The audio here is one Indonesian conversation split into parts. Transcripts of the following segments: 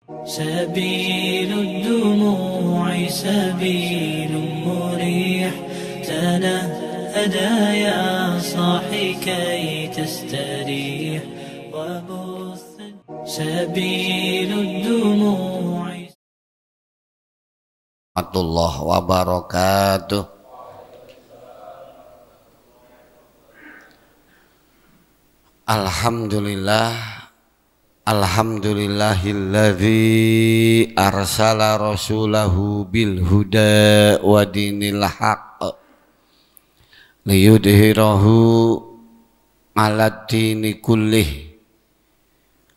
سبيل الدموع سبيل مريح تنهدى يا صاحي كي تستريح وبث سبيل الدموع. الله وبركاته. Alhamdulillah, alhamdulillahilladzi arsala rasulahu bil huda wa dinil haqq liyudhhirahu 'alad dini kullih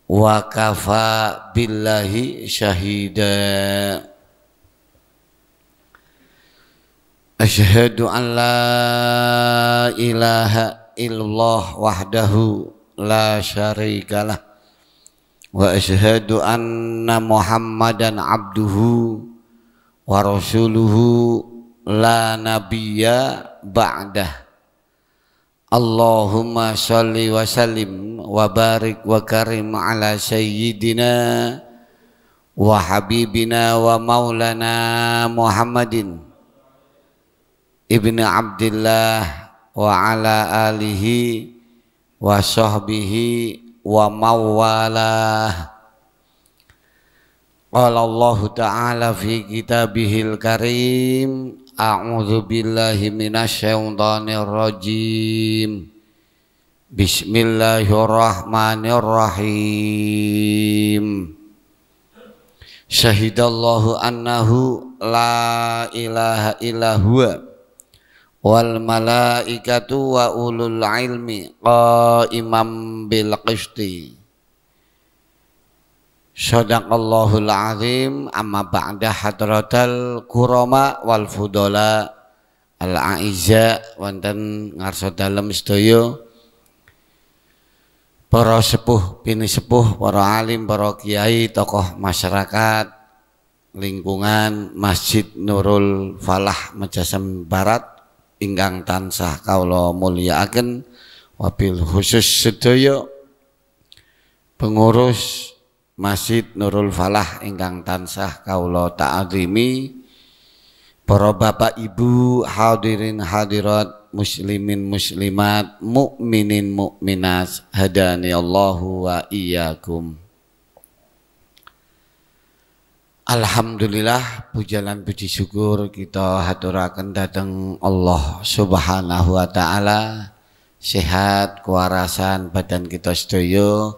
wa kafa billahi syahida. Asyhadu an la ilaha illallah wahdahu la syarikalah wa asyhadu anna Muhammadan abduhu wa rasuluhu la nabiyya ba'dah. Allahumma sholli wa sallim wa barik wa karim ala sayyidina wa habibina wa maulana Muhammadin ibni Abdillah wa ala alihi wa sahbihi wa mawalah. Qala Allah ta'ala fi kitabihil karim, a'udzu billahi minasyaitonir rajim. Bismillahirrahmanirrahim. Syahidallahu annahu la ilaha illa huwa wal malaikatu wa ulul ilmi qaimam bil qisti. Shadaqallahul azim. Amma ba'da hadratal kurama wal fudala al aiza wonten ngarsa dalem sedaya para sepuh bini sepuh, para alim, para kiai, tokoh masyarakat lingkungan Masjid Nurul Falah Majasem Barat ingkang tansah kaula mulyakaken, wabil khusus sedaya pengurus Masjid Nurul Falah ingkang tansah kaula ta'zimi, para bapak ibu hadirin hadirat, muslimin muslimat, mukminin mukminat, hadani Allahu wa iyyakum. Alhamdulillah, pujalan puji syukur kita haturaken dhateng Allah Subhanahu wa taala. Sehat kewarasan badan kita sedaya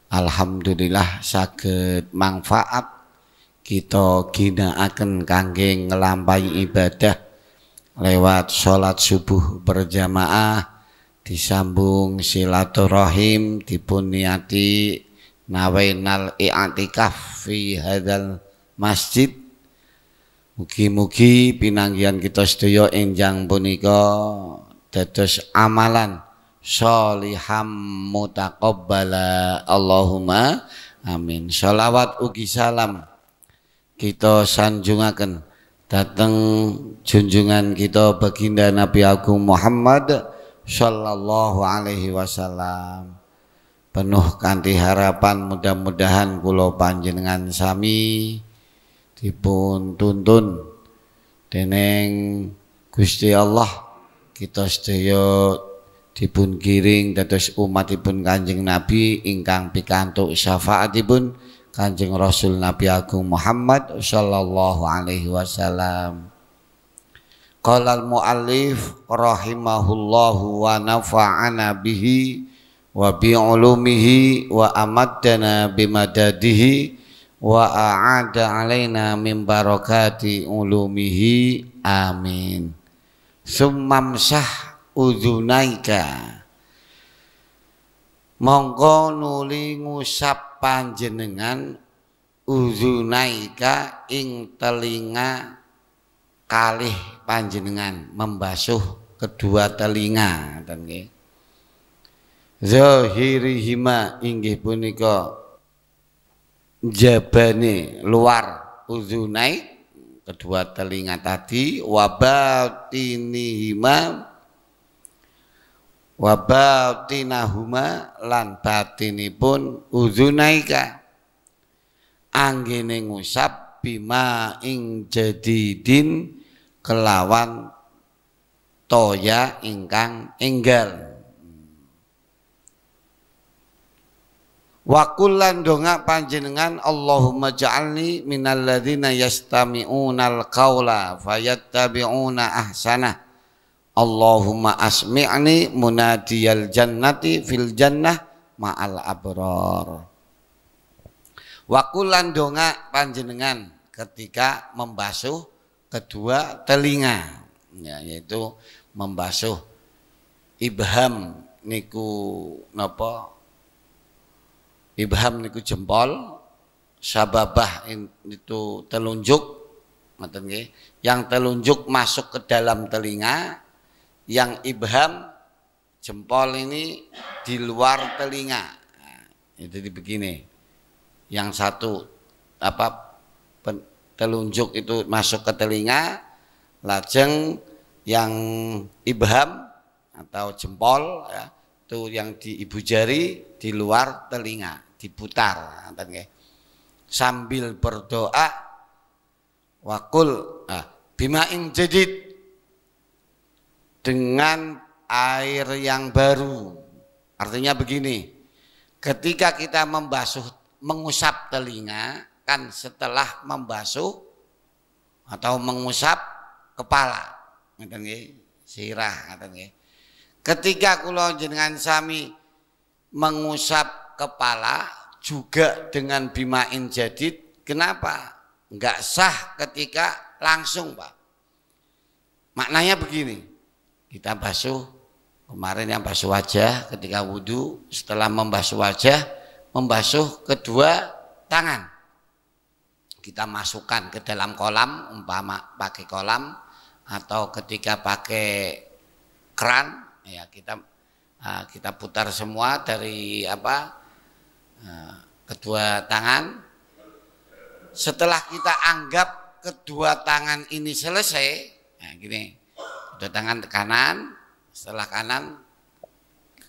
alhamdulillah saged manfaat kita ginakaken kangge nglampahi ibadah lewat sholat subuh berjamaah, disambung silaturahim, dipun niati nawainal i'tikaf fi hadzal masjid. Mugi-mugi pinanggihan kita sedaya enjang punika dados amalan sholiham mutaqabbala Allahumma amin. Sholawat ugi salam kita sanjungaken dateng junjungan kita baginda Nabi Agung Muhammad sallallahu alaihi wasallam. Penuh kanthi harapan mudah-mudahan kula panjenengan sami dipun tuntun dening Gusti Allah, kita sedaya dipun giring dados umatipun Kanjeng Nabi ingkang pikantuk syafaatipun Kanjeng Rasul Nabi Agung Muhammad sallallahu alaihi wasallam. Qala al-muallif rahimahullahu wa nafa'ana bihi wa bi ulumihi wa amaddana bimadadihi wa a'ada alaina min barakati ulumihi amin. Summamsah udzunaika, monggo nuli ngusap panjenengan udzunaika ing telinga kalih panjenengan, membasuh kedua telinga nggih. Zahirihima inggih punika jabane luar uzunai kedua telinga tadi, wabatinahuma lan batinipun uzunaika anggene ngusap bima ing jadidin kelawan toya ingkang enggal. Wa kullan donga panjenengan Allahumma ja'alni minal ladzina yastami'unal qaula fayattabi'una ahsanah. Allahumma asmi'ni munadiyal jannati fil jannah ma'al abrar. Wa kullan donga panjenengan ketika membasuh kedua telinga, ya, yaitu membasuh ibham niku napa? Ibham niku jempol, sababah itu telunjuk, ngoten nggih. Yang telunjuk masuk ke dalam telinga, yang ibham jempol ini di luar telinga. Nah, itu begini. Yang satu telunjuk itu masuk ke telinga, lajeng yang ibham atau jempol ya, itu yang di ibu jari di luar telinga. Diputar sambil berdoa wakul bimain jadid dengan air yang baru. Artinya begini, ketika kita mengusap telinga kan setelah membasuh atau mengusap kepala, sirah, ketika kula jenengan sami mengusap kepala juga dengan bimain jadid, kenapa enggak sah ketika langsung, Pak? Maknanya begini, kita basuh kemarin yang basuh wajah ketika wudhu, setelah membasuh wajah membasuh kedua tangan, kita masukkan ke dalam kolam, umpama pakai kolam atau ketika pakai keran ya, kita putar semua dari kedua tangan. Setelah kita anggap kedua tangan ini selesai, nah gini, kedua tangan kanan, setelah kanan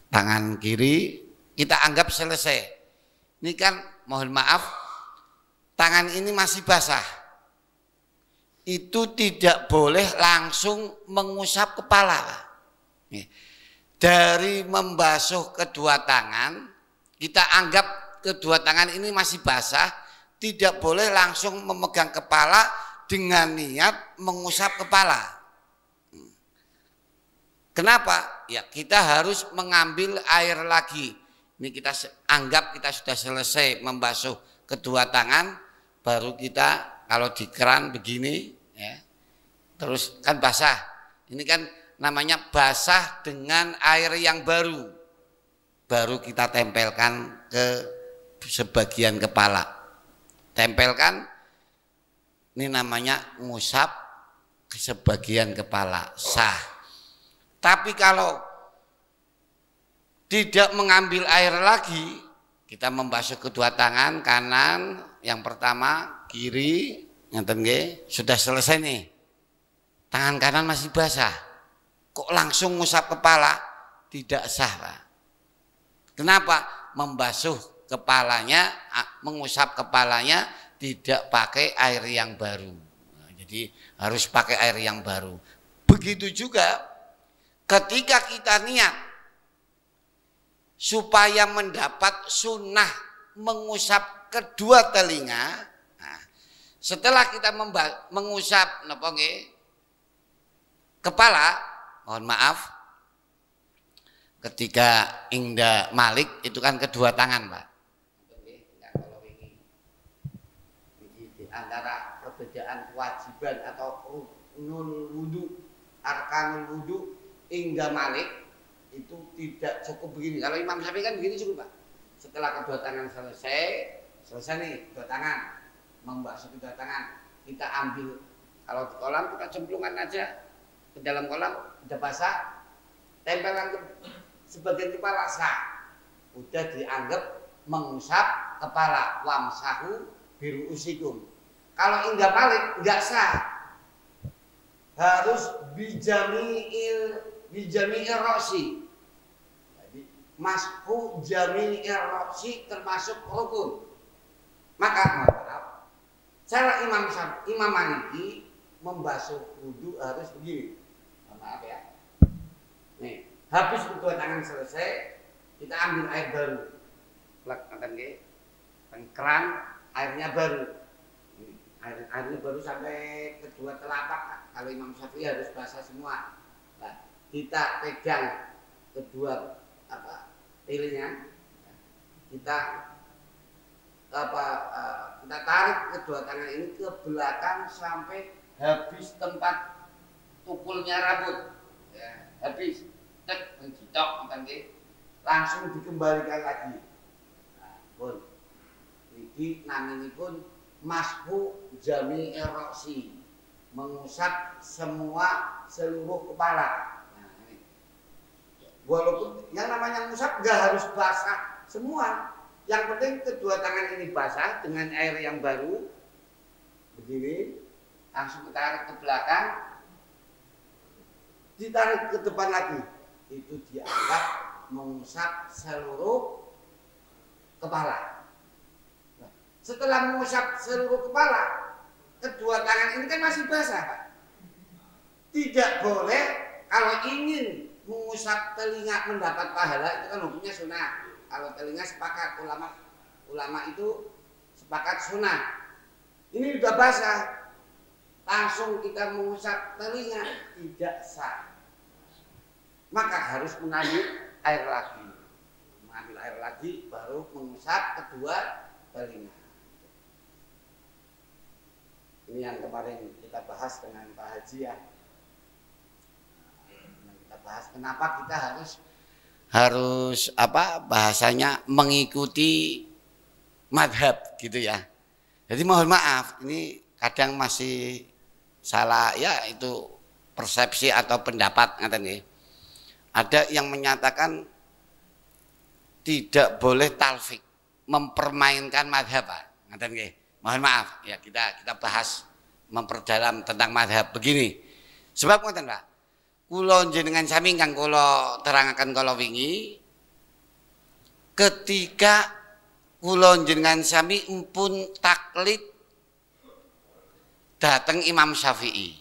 tangan kiri kita anggap selesai. Ini kan mohon maaf, tangan ini masih basah, itu tidak boleh langsung mengusap kepala. Dari membasuh kedua tangan, kita anggap kedua tangan ini masih basah, tidak boleh langsung memegang kepala dengan niat mengusap kepala. Kenapa? Ya kita harus mengambil air lagi. Ini kita anggap kita sudah selesai membasuh kedua tangan, baru kita kalau di keran begini, ya, terus kan basah. Ini kan namanya basah dengan air yang baru. Baru kita tempelkan ke sebagian kepala. Tempelkan, ini namanya ngusap ke sebagian kepala, sah. Tapi kalau tidak mengambil air lagi, kita membasuh kedua tangan kanan, yang pertama kiri, ngeten nggih, sudah selesai nih. Tangan kanan masih basah. Kok langsung ngusap kepala? Tidak sah, Pak. Kenapa? Membasuh kepalanya, mengusap kepalanya tidak pakai air yang baru. Nah, jadi harus pakai air yang baru. Begitu juga ketika kita niat supaya mendapat sunnah mengusap kedua telinga. Nah, setelah kita mengusap kepala, mohon maaf, ketika ingda malik itu kan kedua tangan, Pak. Di antara perbedaan kewajiban atau ruknul wudu, arkanul wudu, ingda malik itu tidak cukup begini. Kalau Imam Syafi'i kan begini cukup, Pak. Setelah kedua tangan selesai nih kedua tangan, membasuh kedua tangan, kita ambil, kalau di kolam kita cemplungan aja ke dalam kolam, udah basah, tempelkan ke sebagian kepala, sah. Udah dianggap mengusap kepala, wamsahu biru usikum. Kalau indah malik enggak sah, harus bijami'ir roksi. Jadi masku jami'ir roksi termasuk rukun. Maka Cara Imam Maliki membasuh wudu harus begini. Maaf ya. Nih, habis kedua tangan selesai, kita ambil air baru. Plak akan ke keran, airnya baru. Airnya baru sampai kedua telapak. Kalau Imam Syafi'i harus basah semua. Nah, kita pegang kedua pilihnya, kita kita tarik kedua tangan ini ke belakang sampai habis tempat tukulnya rambut. Ya, habis cek mencitok langsung dikembalikan lagi. Nah, pun ini namanya pun mashu jami eroksi, mengusap seluruh kepala. Nah, ini. Walaupun yang namanya mengusap nggak harus basah semua, yang penting kedua tangan ini basah dengan air yang baru, begini, langsung ditarik ke belakang, ditarik ke depan lagi, itu dianggap mengusap seluruh kepala. Setelah mengusap seluruh kepala, kedua tangan ini kan masih basah, Pak. Tidak boleh kalau ingin mengusap telinga mendapat pahala, itu kan hukumnya sunnah. Kalau telinga sepakat ulama itu sepakat sunnah. Ini sudah basah, langsung kita mengusap telinga tidak sah. Maka harus mengambil air lagi, baru mengusap kedua telinga. Ini yang kemarin kita bahas dengan Pak Haji ya. Kita bahas kenapa kita harus bahasanya mengikuti madhab gitu ya. Jadi mohon maaf, ini kadang masih salah ya, itu persepsi atau pendapat ngaten nggih. Ada yang menyatakan tidak boleh talfik, mempermainkan madhab, Pak. Ngaten nggih. Mohon maaf ya, kita bahas memperdalam tentang madhab begini. Sebab ngoten Pak, kula jenengan sami ingkang kula terangaken kala wingi, ketika kula jenengan sami empun taklid dateng Imam Syafi'i.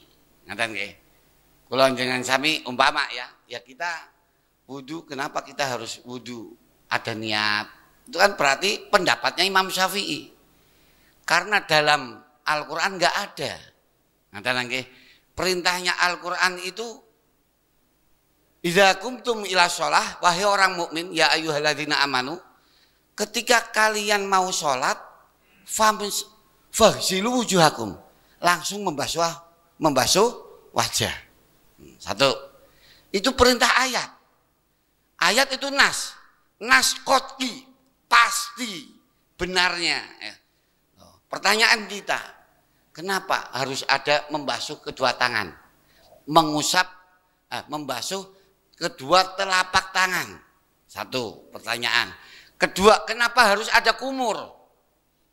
Ngaten nggih. Kula jenengan sami umpama ya kita wudu, kenapa kita harus wudu? Ada niat. Itu kan berarti pendapatnya Imam Syafi'i. Karena dalam Al-Quran nggak ada. Perintahnya Al-Quran itu, idza kumtum ila sholah, wahai orang mukmin, ya ayyuhalladzina amanu, ketika kalian mau sholat, faghsilu wujuhakum, langsung membasuh wajah. Satu, itu perintah ayat. Ayat itu nas qot'i, pasti benarnya. Pertanyaan kita, kenapa harus ada membasuh kedua tangan? Membasuh kedua telapak tangan. Satu pertanyaan. Kedua, kenapa harus ada kumur?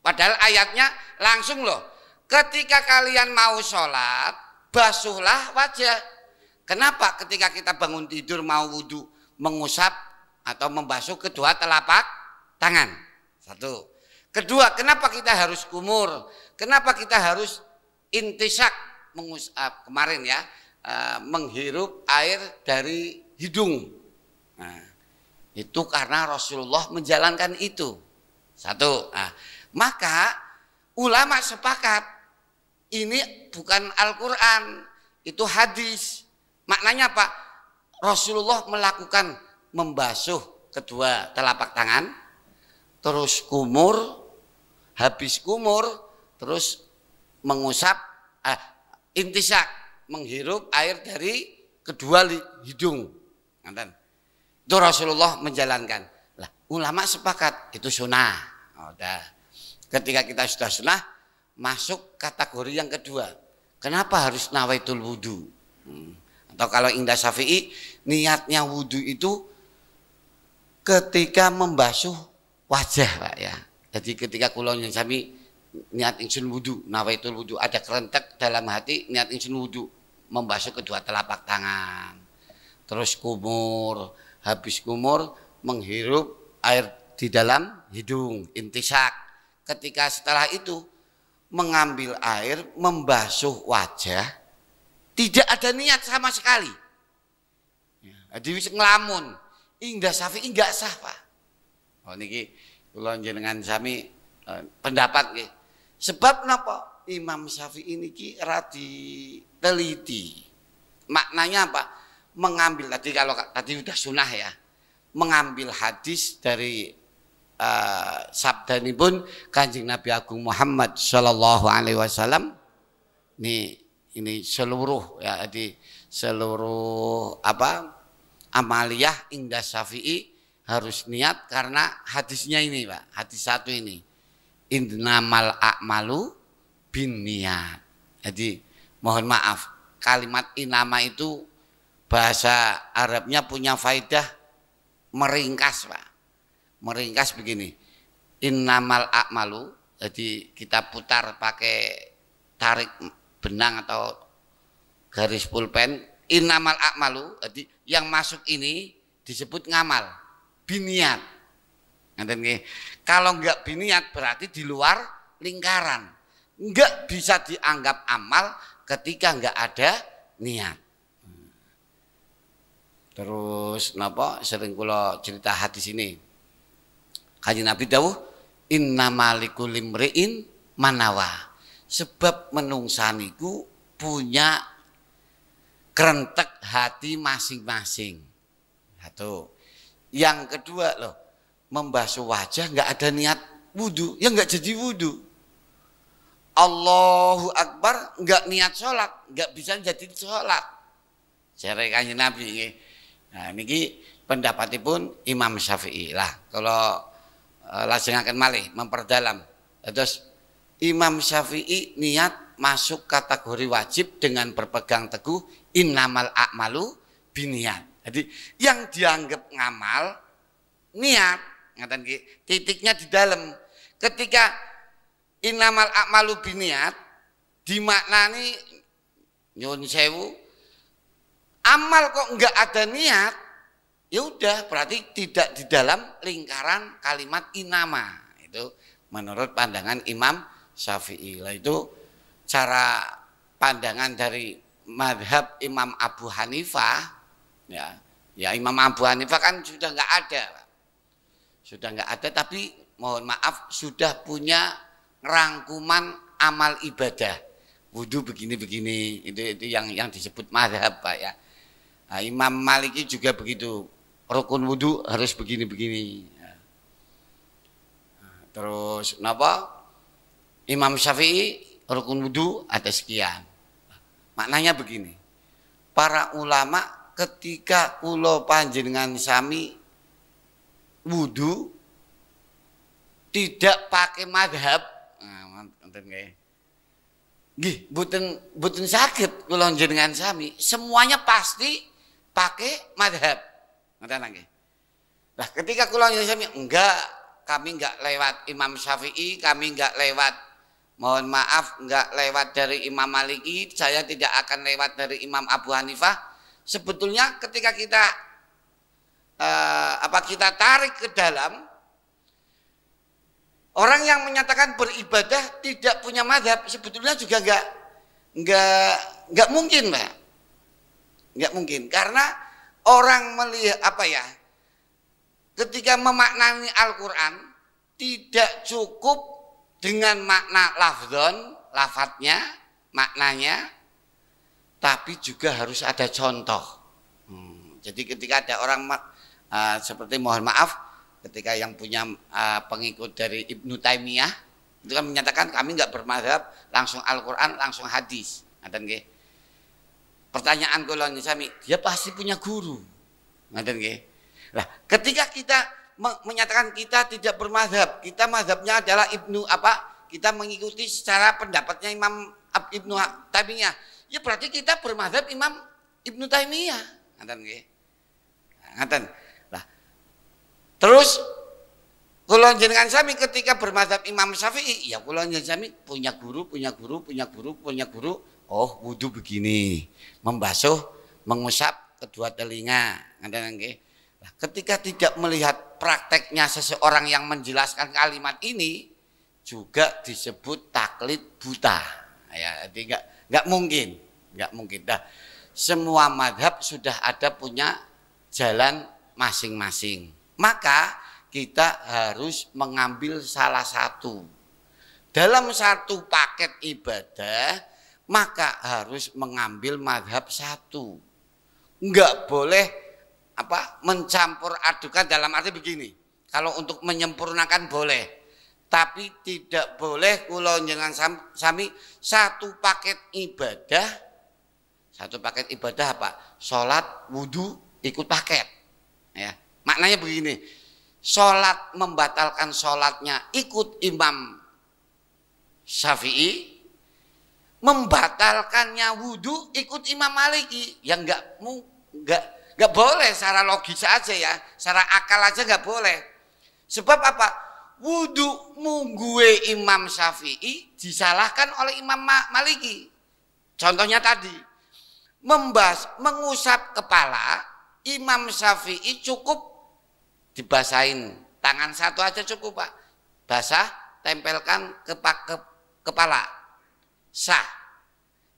Padahal ayatnya langsung loh. Ketika kalian mau sholat, basuhlah wajah. Kenapa ketika kita bangun tidur mau wudhu, mengusap atau membasuh kedua telapak tangan? Satu. Kedua, kenapa kita harus kumur? Kenapa kita harus intisak, mengusap kemarin ya, menghirup air dari hidung? Nah, itu karena Rasulullah menjalankan itu. Satu. Nah, maka ulama sepakat ini bukan Al-Quran, itu hadis. Maknanya apa? Rasulullah melakukan membasuh kedua telapak tangan, terus kumur. Habis kumur terus mengusap intisak, menghirup air dari kedua hidung. Itu Rasulullah menjalankan. Lah, ulama sepakat itu sunnah. Udah. Ketika kita sudah sunnah, masuk kategori yang kedua. Kenapa harus nawaitul wudu? Atau kalau indah Syafi'i, niatnya wudu itu ketika membasuh wajah, Pak ya. Jadi ketika kula sami niat ingsun wudu, nawaitul wudu, ada kerentek dalam hati niat ingsun wudu, membasuh kedua telapak tangan. Terus kumur, habis kumur menghirup air di dalam hidung, intisak. Ketika setelah itu mengambil air membasuh wajah tidak ada niat sama sekali. Jadi wis nglamun, Indah Syafi'i enggak sah, Pak. Oh niki kula njenengan sami pendapat nggih. Sebab napa? Imam Syafi'i niki radi teliti. Maknanya apa? Mengambil tadi kalau tadi sudah sunnah ya. Mengambil hadis dari sabdanipun Kanjeng Nabi Agung Muhammad sallallahu alaihi wasallam. Ini seluruh ya, jadi seluruh amaliyah Indah Syafi'i harus niat karena hadisnya ini, Pak. Hadis satu ini. Innamal a'malu binniyat. Jadi mohon maaf, kalimat inama itu bahasa Arabnya punya faedah meringkas, Pak. Meringkas begini. Innamal a'malu, jadi kita putar pakai tarik benang atau garis pulpen. Innamal a'malu, jadi yang masuk ini disebut ngamal, biniat. Kalau enggak biniat berarti di luar lingkaran. Enggak bisa dianggap amal ketika enggak ada niat. Terus napa sering kula cerita hadis ini. Kanjeng Nabi dawuh, innamal likulli imri'in manawa. Sebab menungsaniku punya kerentek hati masing-masing. Satu. Yang kedua loh, membasuh wajah nggak ada niat wudu, ya nggak jadi wudu. Allahu Akbar nggak niat sholat, nggak bisa jadi sholat. Jare Kanjeng Nabi. Nah niki pendapatipun Imam Syafi'i lah. Kalau lajengaken malih memperdalam. Terus Imam Syafi'i niat masuk kategori wajib dengan berpegang teguh innamal a'malu binniyat. Jadi yang dianggap ngamal niat, ngaten ki, titiknya di dalam. Ketika innamal a'malu binniyat dimaknani nyun sewu, amal kok enggak ada niat, ya udah berarti tidak di dalam lingkaran kalimat inama. Itu menurut pandangan Imam Syafi'i. Lah itu cara pandangan dari madhab Imam Abu Hanifah ya. Ya Imam Abu Hanifah kan sudah nggak ada, sudah nggak ada, tapi mohon maaf sudah punya rangkuman amal ibadah. Wudu begini-begini, itu yang disebut madhab, Pak ya. Nah, Imam Maliki juga begitu, rukun wudu harus begini-begini. Nah, terus napa? Imam Syafi'i rukun wudu ada sekian. Maknanya begini. Para ulama ketika kula panjenengan sami wudu tidak pakai madhab, ngoten nggih. Nggih, mboten saged kula panjenengan sami, semuanya pasti pakai madhab. Ngoten nggih. Nah, ketika kula panjenengan sami enggak, kami enggak lewat Imam Syafi'i, kami enggak lewat, mohon maaf, enggak lewat dari Imam Maliki, saya tidak akan lewat dari Imam Abu Hanifah. Sebetulnya ketika kita kita tarik ke dalam, orang yang menyatakan beribadah tidak punya madhab sebetulnya juga enggak mungkin, Pak. Enggak mungkin karena orang melihat ketika memaknai Al-Qur'an tidak cukup dengan makna lafdzon, lafadznya, maknanya, tapi juga harus ada contoh. Jadi ketika ada orang seperti mohon maaf, ketika yang punya pengikut dari Ibnu Taimiyah itu kan menyatakan kami nggak bermadhab, langsung Al-Quran, langsung hadis. Ngaten nggih. Pertanyaan kula sami, dia pasti punya guru. Ngaten nggih. Nah, ketika kita menyatakan kita tidak bermadhab, kita madhabnya adalah kita mengikuti secara pendapatnya Imam Ibnu Taimiyah, ya berarti kita bermadhab Imam Ibnu Taimiyah. Ngaten nggih. Ngaten. Lah. Terus kula jenengan sami ketika bermadhab Imam Syafi'i, ya kula jenengan sami punya guru. Oh, wudu begini, membasuh, mengusap kedua telinga. Ngaten nggih. Ketika tidak melihat prakteknya seseorang yang menjelaskan kalimat ini, juga disebut taklid buta. Ya, jadi nggak mungkin, nggak mungkin. Nah, semua madhab sudah ada punya jalan masing-masing. Maka kita harus mengambil salah satu. Dalam satu paket ibadah, maka harus mengambil madhab satu. Enggak boleh mencampur adukan, dalam arti begini. Kalau untuk menyempurnakan boleh, tapi tidak boleh kula njenengan sami satu paket ibadah. Satu paket ibadah apa? Salat, wudu, ikut paket. Ya, maknanya begini. Salat membatalkan salatnya ikut Imam Syafi'i, membatalkannya wudu ikut Imam Maliki. Yang enggak boleh secara logis aja ya, secara akal aja enggak boleh. Sebab apa? Wudu mungguwe Imam Syafi'i disalahkan oleh Imam Maliki. Contohnya tadi, mengusap kepala, Imam Syafi'i cukup dibasahin tangan satu aja cukup Pak, basah, tempelkan ke kepala, sah.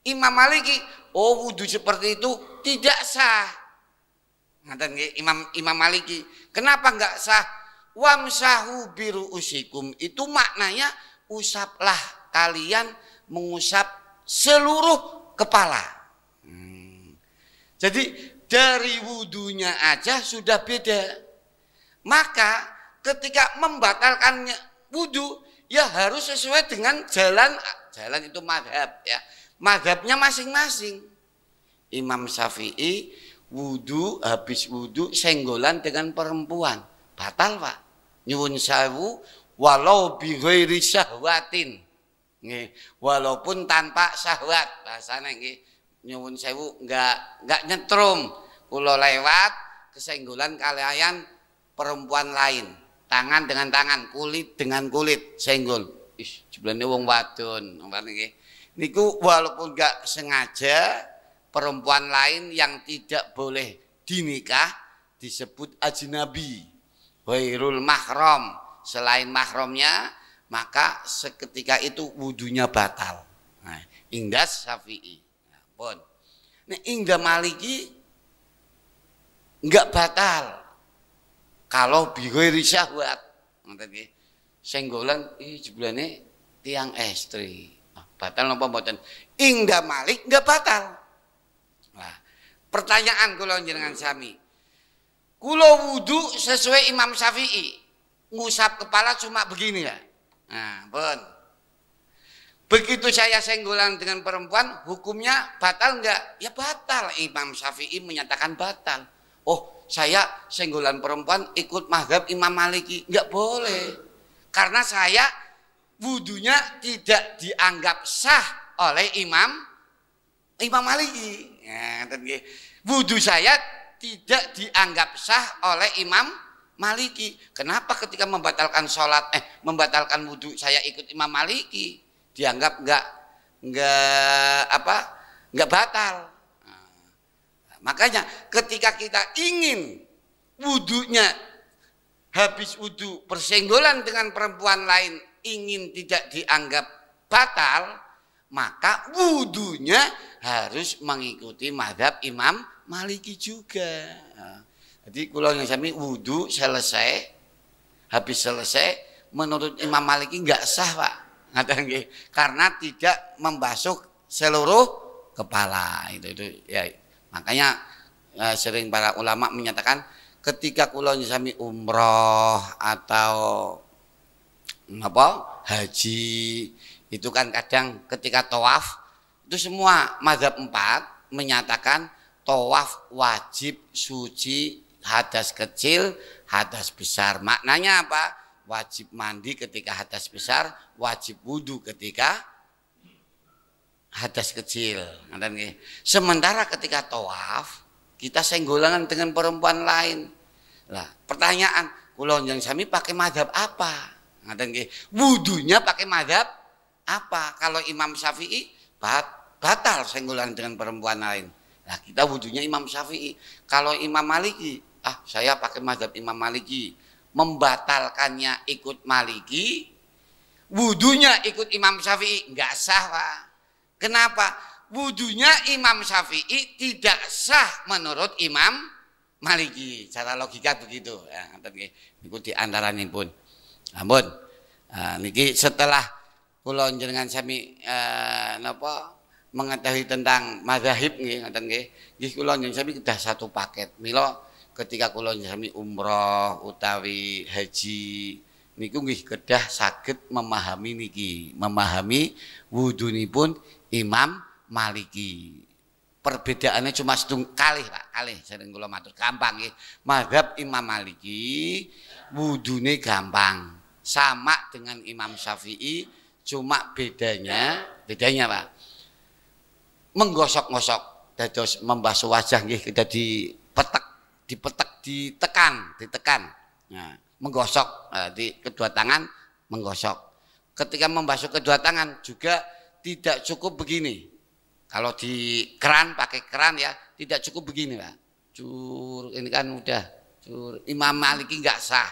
Imam Maliki, wudu seperti itu tidak sah. Imam Maliki, kenapa enggak sah? Wamsahu biruusikum, itu maknanya usaplah kalian, mengusap seluruh kepala. Jadi dari wudunya aja sudah beda. Maka ketika membatalkannya wudu, ya harus sesuai dengan jalan itu madhab ya. Madhabnya masing-masing. Imam Syafi'i wudu, habis wudu senggolan dengan perempuan, batal Pak. Nyuwun sewu walau bi ghairi syahwatin. Nggih, walaupun tanpa syahwat, bahasane nggih. Nyuwun sewu enggak nyetrum. Kula lewat kesenggolan kalian perempuan lain. Tangan dengan tangan, kulit dengan kulit, senggol. Jebulane wong wadon, nggih. Niku walaupun enggak sengaja, perempuan lain yang tidak boleh dinikah disebut ajnabi, ghairul mahram, selain mahramnya, maka seketika itu wudunya batal. Nah, Indas Syafi'i. Nah, pun. Nah, Indah Maliki enggak batal kalau bi ghairi syahwat. Ngoten nggih. Senggolan jebulane tiang estri. Batal napa mboten? Indah Malik enggak batal. Nah, pertanyaan kula njenengan sami. Kula wudu sesuai Imam Syafi'i. Ngusap kepala cuma begini ya. Nah, pun. Begitu saya senggolan dengan perempuan, hukumnya batal enggak? Ya batal. Imam Syafi'i menyatakan batal. Oh, saya senggolan perempuan ikut mazhab Imam Maliki. Enggak boleh. Karena saya wudunya tidak dianggap sah oleh Imam Maliki. Ya, wudu saya tidak dianggap sah oleh Imam Maliki. Kenapa ketika membatalkan sholat, membatalkan wudu saya ikut Imam Maliki? Dianggap enggak batal. Nah, makanya ketika kita ingin wudunya habis wudu bersenggolan dengan perempuan lain, ingin tidak dianggap batal, maka wudunya harus mengikuti mazhab Imam Maliki juga. Nah, jadi kalau yang sami wudu selesai, habis selesai, menurut Imam Maliki enggak sah Pak. Karena tidak membasuh seluruh kepala. Itu ya. Makanya sering para ulama menyatakan ketika kula sami umroh atau haji, itu kan kadang ketika tawaf itu semua mazhab 4 menyatakan tawaf wajib suci hadas kecil, hadas besar. Maknanya apa? Wajib mandi ketika hadas besar, wajib wudu ketika hadas kecil. Sementara ketika tawaf kita senggolan dengan perempuan lain. Lah, pertanyaan, kula yang sami pakai mazhab apa? Wudunya pakai mazhab apa? Kalau Imam Syafi'i batal senggolan dengan perempuan lain. Nah, kita wudunya Imam Syafi'i. Kalau Imam Maliki, saya pakai mazhab Imam Maliki. Membatalkannya ikut Maliki, Wudunya ikut Imam Syafi'i nggak sah, Pak. Kenapa? Wudunya Imam Syafi'i tidak sah menurut Imam Maliki. Cara logika begitu. Ya, niku di antaranya pun. Ampun. Niki setelah kula njenengan sami napa mengetahui tentang mazhab nggih ngoten nggih. Nggih kula njenengan sami kedah satu paket. Mila ketika kula njenengan sami umroh utawi haji niku nggih kedah saged memahami niki, memahami wudunipun Imam Maliki. Perbedaannya cuma kalih Pak, kalih sering kula matur gampang nggih. Mazhab Imam Maliki wudune gampang. Sama dengan Imam Syafi'i, cuma bedanya Pak. Menggosok-gosok, dados membasuh wajah nggih kita ditekan. Nah, menggosok di kedua tangan menggosok. Ketika membasuh kedua tangan juga tidak cukup begini. Kalau di keran pakai keran ya tidak cukup begini Pak. Cur ini kan udah cur. Imam Maliki nggak sah.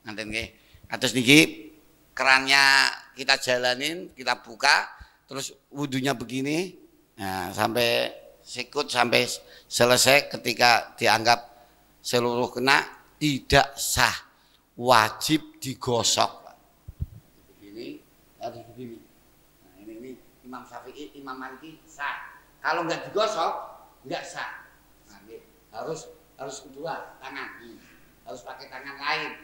Nanti nggih. Atus niki kerannya kita jalanin, kita buka, terus wudunya begini, nah, sampai sikut sampai selesai. Ketika dianggap seluruh kena tidak sah, wajib digosok. Begini harus begini. Nah, ini Imam Syafi'i, Imam Maliki sah. Kalau nggak digosok nggak sah. Nah, harus kedua tangan, harus pakai tangan lain.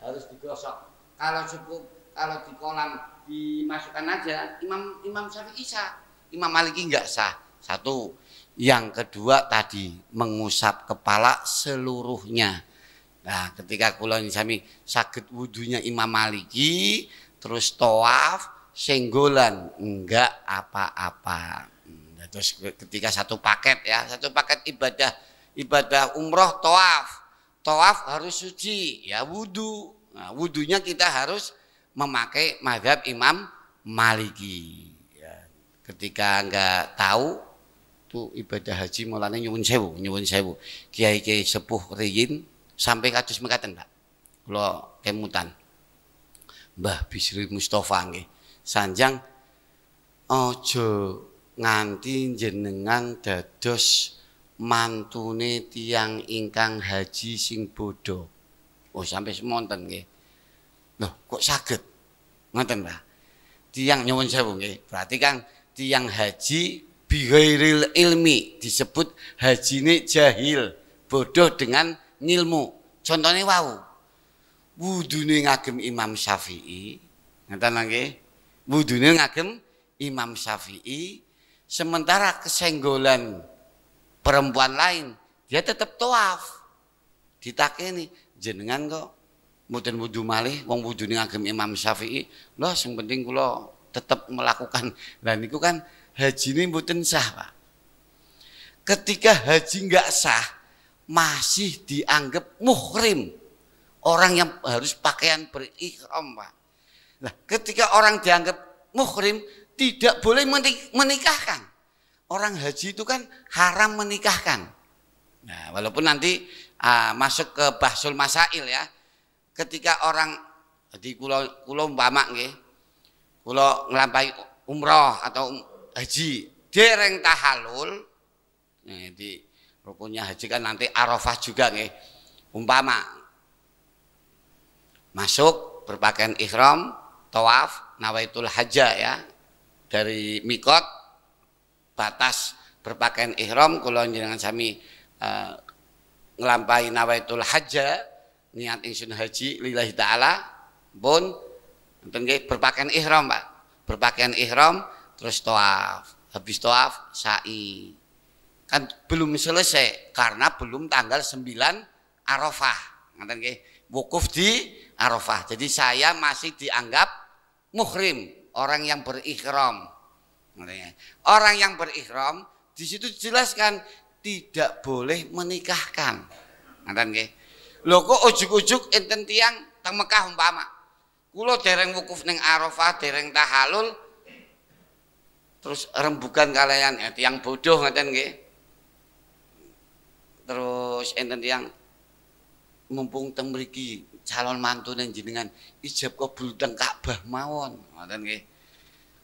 Harus digosok. Kalau cukup kalau di kolam dimasukkan aja Imam Syafi'i sah, Imam Maliki enggak sah. Satu. Yang kedua tadi mengusap kepala seluruhnya. Nah, ketika kula sami saged wudunya Imam Maliki terus tawaf senggolan enggak apa-apa. Terus ketika satu paket ibadah umroh tawaf. Tawaf harus suci, ya wudu. Nah, wudunya kita harus memakai mazhab Imam Maliki. Ya, ketika enggak tahu tuh ibadah haji mulanya nyuwun sewu. Kiai-kiai sepuh riyin sampai kados mekaten, Pak. Kula kemutan. Mbah Bisri Mustofa nggih. Sanjang aja nganti jenengan dados mantune tiang ingkang haji sing bodoh. Oh sampai semonten nggih. Loh kok saged? Ngoten Pak. Tiang nyuwun sewu nggih. Berarti kan tiang haji bighairil ilmi disebut hajine jahil, bodoh dengan ngilmu. Contohnya wau. Wudune ngagem Imam Syafi'i. Ngoten nggih. Wudune ngagem Imam Syafi'i sementara kesenggolan perempuan lain dia tetap tawaf. Ditakeni jenengan kok mboten wudu malih wong wudune ngagem Imam Syafi'i. Lho sing penting kula tetap melakukan. Lah niku kan hajine mboten sah, Pak. Ketika haji enggak sah masih dianggap muhrim. Orang yang harus pakaian berihram, Pak. Nah, ketika orang dianggap muhrim tidak boleh menikahkan. Orang haji itu kan haram menikahkan. Nah, walaupun nanti masuk ke bahsul masail ya. Ketika orang di kula umpama nggih, kula nglampahi umroh atau haji, dereng tahallul. Nah, di rukunnya haji kan nanti Arafah juga nggih. Umpama masuk berpakaian ihram, tawaf, nawaitul hajjah ya. Dari mikot batas berpakaian ihram kula njenengan sami nglampahi nawaitul hajjah niat ingsun haji lillahi taala pun enten nggih berpakaian ihram Pak. Berpakaian ihram terus tawaf. Habis tawaf sa'i. Kan belum selesai karena belum tanggal 9 Arafah. Ngoten nggih. Wukuf di Arafah. Jadi saya masih dianggap muhrim, orang yang berikhram. Orang yang berikhram di situ dijelaskan tidak boleh menikahkan. Ngoten nggih. Lho kok ujug-ujug enten tiyang teng Mekah umpama. Kula dereng wukuf ning Arafah, dereng tahallul. Terus rembugan kalian ya tiyang bodoh ngoten nggih. Terus enten tiyang mumpung teng mriki calon mantune jenengan ijab kabul teng Ka'bah mawon, ngoten nggih.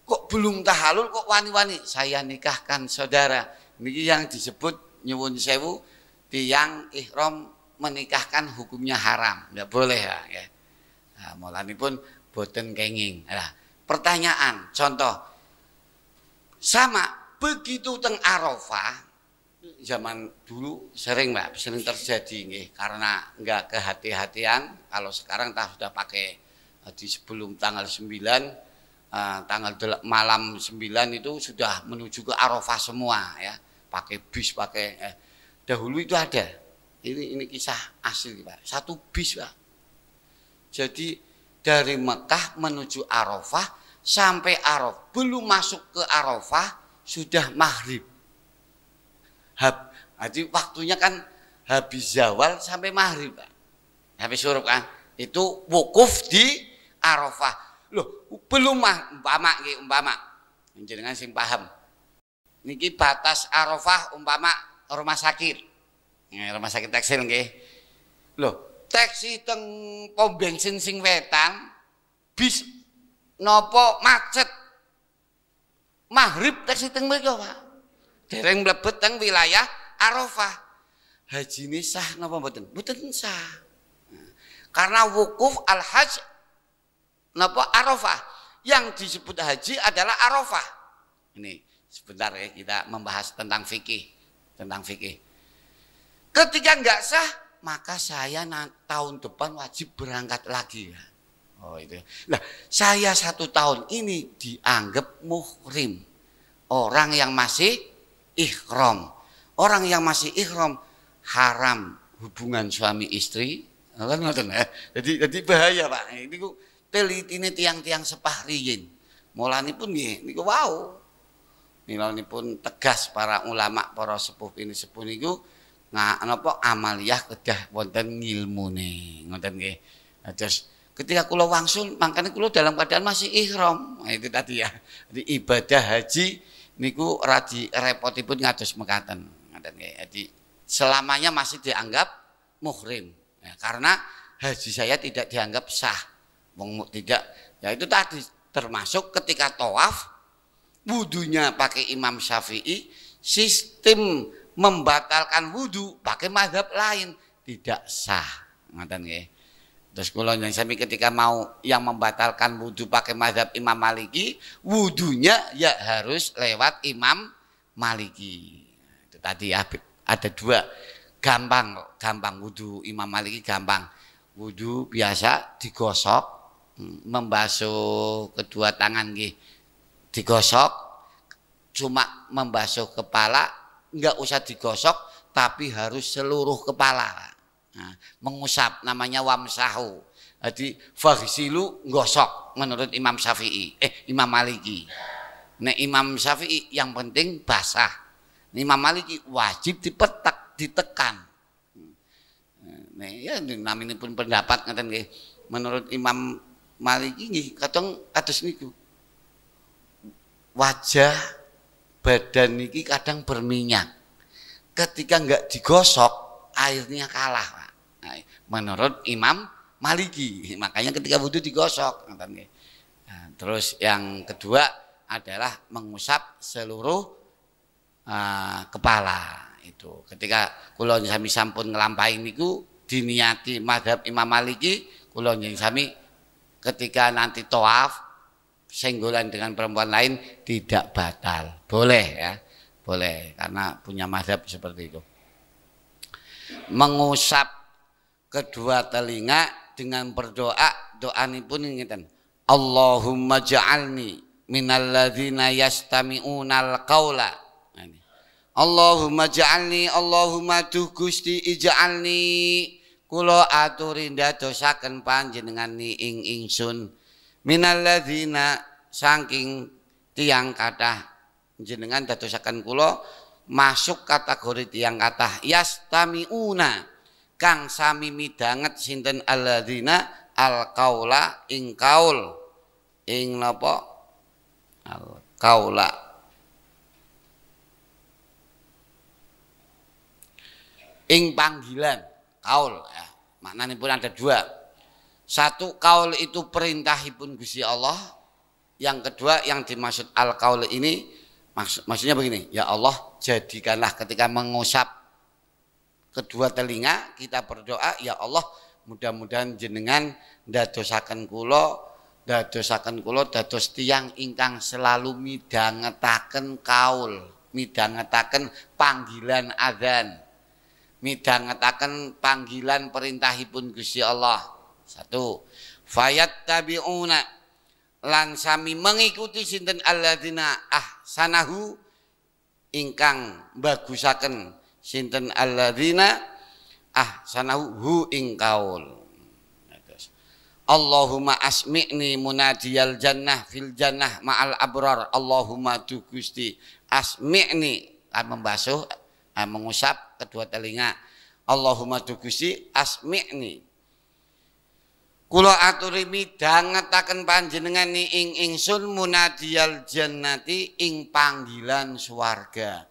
Kok belum tahalul kok wani-wani saya nikahkan saudara. Niki yang disebut nyuwun sewu tiyang ihram menikahkan hukumnya haram, ndak boleh ya. Nah, mulanipun boten kenging. Nah, pertanyaan, contoh sama begitu teng Arafah zaman dulu sering Mbak, sering terjadi nggih karena enggak kehati-hatian. Kalau sekarang sudah pakai di sebelum tanggal 9 malam 9 itu sudah menuju ke Arafah semua ya, pakai bis, pakai dahulu itu ada. Ini kisah asli Pak. Satu bis Pak. Jadi dari Mekah menuju Arafah sampai Arafah, belum masuk ke Arafah sudah maghrib. Jadi waktunya kan habis zawal sampai maghrib Pak. Habis surup kan. Itu wukuf di Arafah. Loh, belum umpama jenengan sing paham. Niki batas Arafah umpama rumah sakit. Rumah sakit tekstil nggih. Loh, taksi teng pom bensin sing wetan bis nopo macet. Maghrib taksi teng mriko, Pak. Dereng mlebet teng wilayah Arafah. Haji ini sah napa mboten? Mboten sah. Karena wukuf al-hajj napa Arafah. Yang disebut haji adalah Arafah. Ini sebentar ya kita membahas tentang fikih, Ketika nggak sah, maka saya tahun depan wajib berangkat lagi ya. Oh itu. Nah, saya 1 tahun ini dianggap muhrim. Orang yang masih ihram. Orang yang masih ihram haram hubungan suami istri. Kan ngoten ya. Jadi bahaya Pak. Ini ku telitine tiang-tiang sepah riyin. Mulanipun nggih niku wau. Milanipun tegas para ulama, para sepuh niku napa amaliyah kedah wonten ngilmune. Ngoten nggih. Terus ketika kula wangsul, makanya kula dalam keadaan masih ihram. Nah, itu tadi ya. Jadi ibadah haji niku radi repotipun ngados mekaten. Ngoten nggih. Jadi selamanya masih dianggap muhrim. Ya, karena haji saya tidak dianggap sah. Tidak. Ya itu tadi termasuk ketika tawaf wudunya pakai Imam Syafi'i, sistem membatalkan wudu pakai mazhab lain tidak sah. Ngoten nggih. Terus kula yang sami ketika mau yang membatalkan wudu pakai mazhab Imam Maliki, wudunya ya harus lewat Imam Maliki. Itu tadi ya, ada 2. Gampang wudu Imam Maliki gampang. Wudu biasa digosok, membasuh kedua tangan nggih. Digosok, cuma membasuh kepala, enggak usah digosok tapi harus seluruh kepala. Nah, mengusap namanya wamsahu. Jadi faghsilu gosok menurut Imam Syafi'i, Imam Maliki. Nah, Imam Syafi'i yang penting basah. Imam Maliki wajib ditekan. Nah, ya namanya pun pendapat ngaten nggih. Menurut Imam Maliki nggih kadang kados niku. Wajah badan niki kadang berminyak. Ketika enggak digosok, airnya kalah, Pak. Nah, menurut Imam Maliki, makanya ketika wudu digosok. Nah, terus yang kedua adalah mengusap seluruh kepala. Itu ketika kula sami sampun nglampahi niku diniati mazhab Imam Maliki, kula sami ketika nanti tawaf senggolan dengan perempuan lain tidak batal. Boleh ya. Boleh karena punya mazhab seperti itu. Mengusap kedua telinga dengan berdoa, doanipun ngeten. Allahumma ja'alni minalladzina yastami'unal qaula. Allahumma ja'alni, Allahumma duh Gusti ija'alni kula aturi ndadosaken panjenengan ni ing ingsun minalladzina saking tiang kathah jenengan dadosaken kula masuk kategori tiang kathah yastami'una kang sami midanget sinten alladzina al-qaula ing kaul ing napa al-qaula ing panggilan kaul ya. Maknanya pun ada dua. Satu, kaul itu perintahipun Gusti Allah. Yang kedua, yang dimaksud al-kaul ini maksudnya begini, ya Allah jadikanlah ketika mengusap kedua telinga kita berdoa, ya Allah mudah-mudahan jenengan dadosaken kula dados tiyang ingkang selalu midhangetaken kaul, midhangetaken panggilan adzan, midhangetaken panggilan perintahipun Gusti Allah. Satu, fayattabi'una lan sami mengikuti sinten alladzina ahsanahu ingkang bagusaken sinten alladzina ahsanahu hu ing kaul. Allahumma asmi'ni munadiyal jannah fil jannah ma'al abrar. Allahumma tu Gusti asmi'ni, membasuh mengusap kedua telinga. Allahumma tu Gusti asmi'ni, kula aturi midhangetaken panjenengan ing ingsun munadiyal jannati ing panggilan swarga.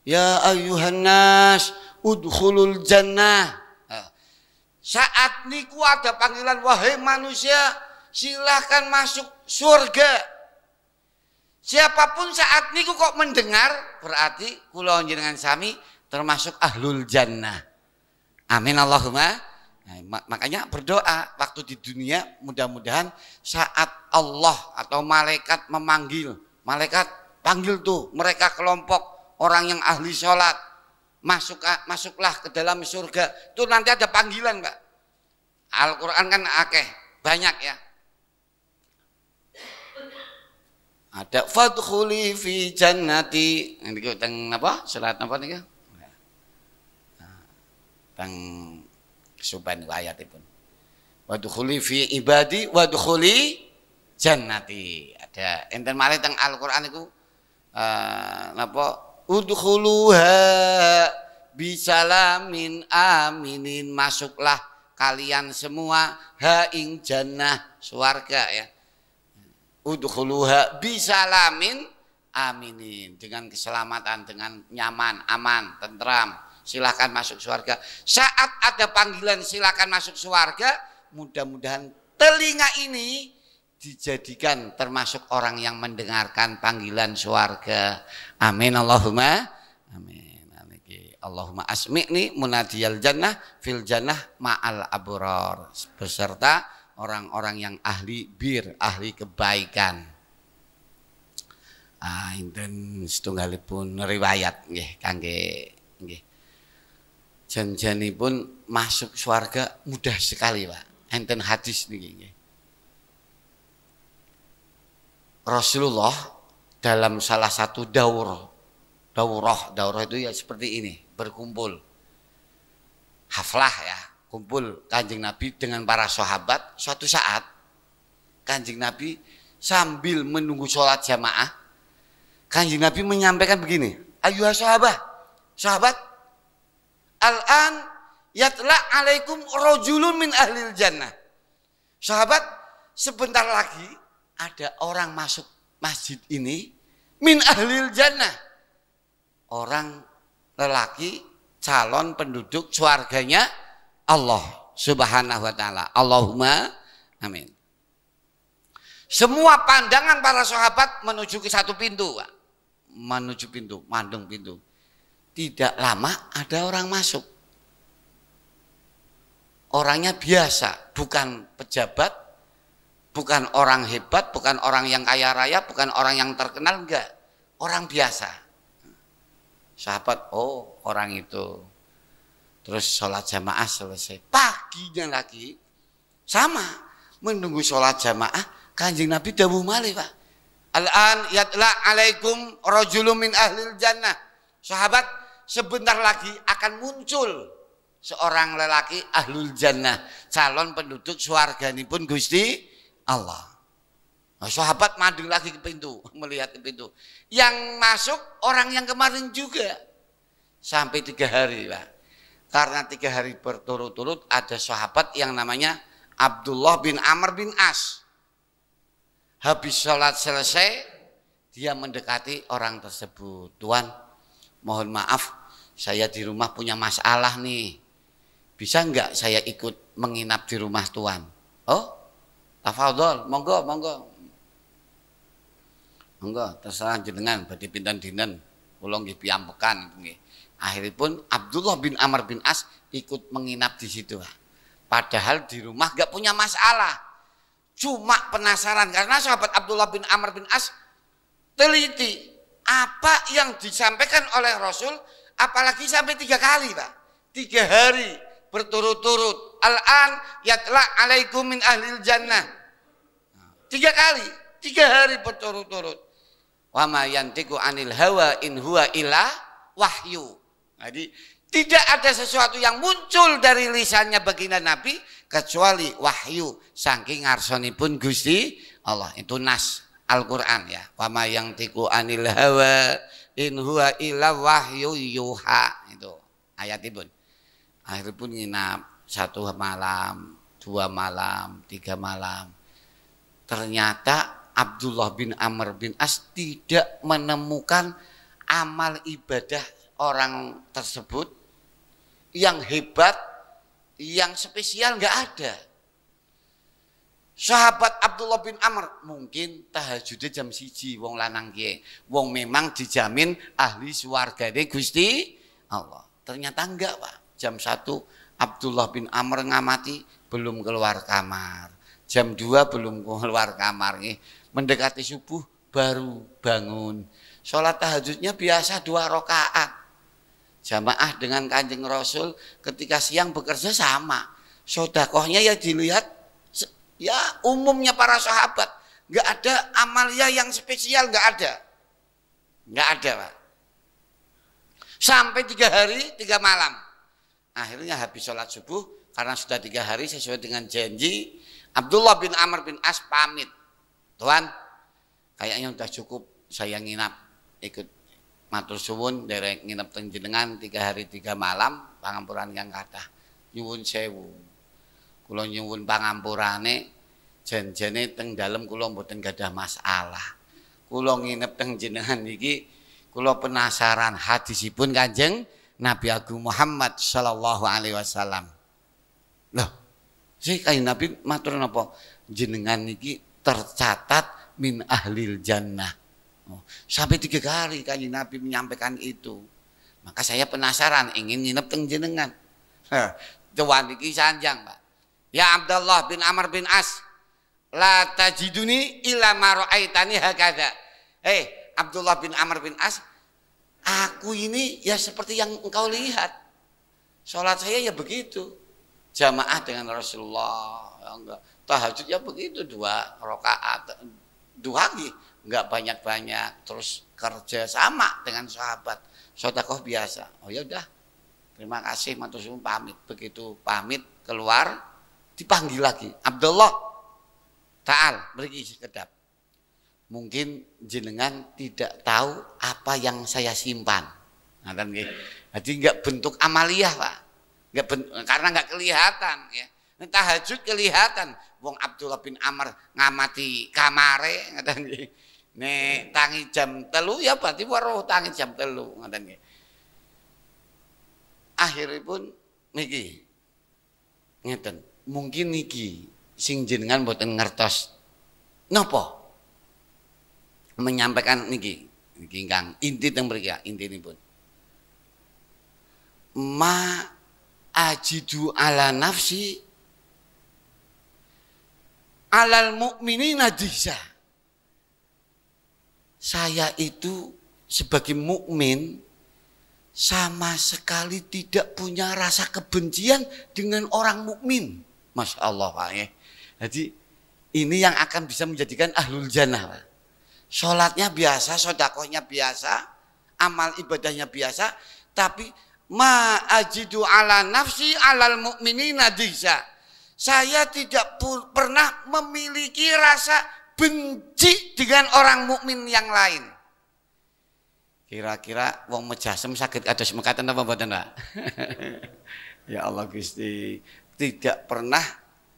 Ya ayyuhan nas udkhulul jannah. Saat niku ada panggilan, wahai manusia silahkan masuk surga. Siapapun saat niku kok mendengar, berarti kula jenengan sami termasuk ahlul jannah. Amin Allahumma. Nah, makanya berdoa waktu di dunia, mudah-mudahan saat Allah atau malaikat memanggil, malaikat panggil tuh mereka kelompok orang yang ahli sholat, masuklah ke dalam surga. Itu nanti ada panggilan, Pak. Al-Quran kan akeh, banyak ya. Ada fadkhuli fi jannati, ini teng apa? Surat apa nih? Teng Suban ayatipun. Wadkhuli fi ibadi wadkhuli jannati. Ada enten malih teng Al-Qur'an iku napa udkhuluha bisalamin aminin, masuklah kalian semua ha ing jannah swarga ya. Udkhuluha bisalamin aminin, dengan keselamatan, dengan nyaman, aman, tentram. Silakan masuk surga. Saat ada panggilan silakan masuk surga, mudah-mudahan telinga ini dijadikan termasuk orang yang mendengarkan panggilan surga. Amin Allahumma amin. Allahumma asmi'ni munadiyal jannah fil jannah ma'al abrar, beserta orang-orang yang ahli bir, ahli kebaikan. Inten setunggalipun riwayat nggih kangge nggih. Janjanipun masuk surga mudah sekali, Pak. Enten hadis niki. Rasulullah dalam salah satu daurah itu ya seperti ini, berkumpul. Haflah ya, kumpul Kanjeng Nabi dengan para sahabat. Suatu saat Kanjeng Nabi sambil menunggu sholat jamaah, Kanjeng Nabi menyampaikan begini, ayuhas sahabat, al-an yatla alaikum rajulun min ahlil jannah. Sahabat, sebentar lagi ada orang masuk masjid ini min ahlil jannah. Orang lelaki calon penduduk surganya Allah Subhanahu wa taala. Allahumma amin. Semua pandangan para sahabat menuju ke satu pintu, Pak. Menuju pintu, mandung pintu. Tidak lama ada orang masuk. Orangnya biasa, bukan pejabat, bukan orang hebat, bukan orang yang kaya raya, bukan orang yang terkenal, enggak. Orang biasa. Sahabat, oh orang itu. Terus sholat jamaah selesai. Paginya lagi, sama. Menunggu sholat jamaah, Kanjeng Nabi dawuh malih, Pak. Al-an yatla alaikum rajulun min ahlil jannah. Sahabat, sebentar lagi akan muncul seorang lelaki ahlul jannah, calon penduduk swarganipun Gusti Allah. Nah, sahabat madeng lagi ke pintu, melihat ke pintu. Yang masuk orang yang kemarin juga. Sampai 3 hari, Pak. Karena 3 hari berturut-turut ada sahabat yang namanya Abdullah bin Amr bin As. Habis sholat selesai, dia mendekati orang tersebut. Tuan, mohon maaf, saya di rumah punya masalah nih. bisa enggak saya ikut menginap di rumah tuan? Oh, tafadhol, monggo, monggo. Monggo, terserah jenengan badhe pinten dinten. Kula nggih piyambekan nggih. Akhiripun Abdullah bin Amr bin As ikut menginap di situ. Padahal di rumah enggak punya masalah. Cuma penasaran karena sahabat Abdullah bin Amr bin As teliti apa yang disampaikan oleh Rasul, apalagi sampai 3 kali, Pak. 3 hari berturut-turut. Al-an yatla alaikum min ahlil jannah. 3 kali, 3 hari berturut-turut. Wa ma yantiqu anil hawa in huwa illa wahyu. Jadi tidak ada sesuatu yang muncul dari lisannya baginda Nabi kecuali wahyu saking ngarsanipun Gusti Allah. Itu nas Al-Qur'an ya. Wa ma yantiqu anil hawa in huwa illa wahyu yuha. Itu ayatipun. Akhiripun nginap 1 malam, 2 malam, 3 malam. Ternyata Abdullah bin Amr bin As tidak menemukan amal ibadah orang tersebut yang hebat, yang spesial, nggak ada. Sahabat Abdullah bin Amr mungkin tahajudnya jam 1 wong lanang kiye. Wong memang dijamin ahli swargane Gusti Allah. Ternyata enggak, Pak. Jam 1 Abdullah bin Amr ngamati belum keluar kamar. Jam 2 belum keluar kamar nih. Mendekati subuh baru bangun. Sholat tahajudnya biasa 2 rakaat. Jamaah dengan Kanjeng Rasul ketika siang bekerja sama. Sedekahnya ya dilihat ya umumnya para sahabat. Nggak ada amalia yang spesial, nggak ada. Nggak ada, Pak. Sampai 3 hari 3 malam. Akhirnya habis sholat subuh karena sudah 3 hari sesuai dengan janji. Abdullah bin Amr bin As pamit. Tuan, kayaknya udah cukup saya nginap ikut matur suwun derek nginep teng jenengan 3 hari 3 malam pangampuran yang kathah. Nyuwun sewu. Kula nyuwun pangampurane janjane teng dalem kula mboten gadah masalah. Kula nginep teng jenengan iki kula penasaran hadisipun Kanjeng Nabi Agung Muhammad sallallahu alaihi wasallam. Loh, sih Kanjeng Nabi matur napa? Jenengan iki tercatat min ahlil jannah. Sampai 3 kali Kanjeng Nabi menyampaikan itu. Maka saya penasaran ingin nginep teng jenengan. Tuan iki sanjang, Pak. Ya Abdullah bin Amr bin As, la tajiduni illa ma ra'aitani hakadha. Abdullah bin Amr bin As, aku ini ya seperti yang engkau lihat. Salat saya ya begitu. Jamaah dengan Rasulullah. Ya enggak. Tahajud ya begitu 2 rakaat. 2 lagi enggak banyak-banyak, terus kerja sama dengan sahabat. Sedekah biasa. Oh ya udah. Terima kasih matur suwun pamit. Begitu pamit keluar dipanggil lagi. Abdullah ta'al mriki sekedap. Mungkin jenengan tidak tahu apa yang saya simpan. Ngoten nggih. Jadi enggak bentuk amaliyah, Pak. Enggak karena enggak kelihatan ya. Tahajud kelihatan. Wong Abdullah bin Amr ngamati kamare ngoten nggih. Nek tangi jam 3 ya berarti weruh tangi jam 3 ngoten nggih. Akhiripun niki ngeten. Mungkin niki sing jenengan mboten ngertos napa menyampaikan niki ingkang inti teng mriki intinipun. Ma ajidu ala nafsi alal mukminina disa. Saya itu sebagai mukmin sama sekali tidak punya rasa kebencian dengan orang mukmin. Masya Allah, Pak ya. Jadi ini yang akan bisa menjadikan ahlul jannah, Pak. Sholatnya biasa, sedekahnya biasa, amal ibadahnya biasa, tapi ma ajidu ala nafsi alal mukminina disa. Saya tidak pernah memiliki rasa benci dengan orang mukmin yang lain. Kira-kira wong Mejasem sakit kados mekaten apa mboten, Pak? Ya Allah Gusti, tidak pernah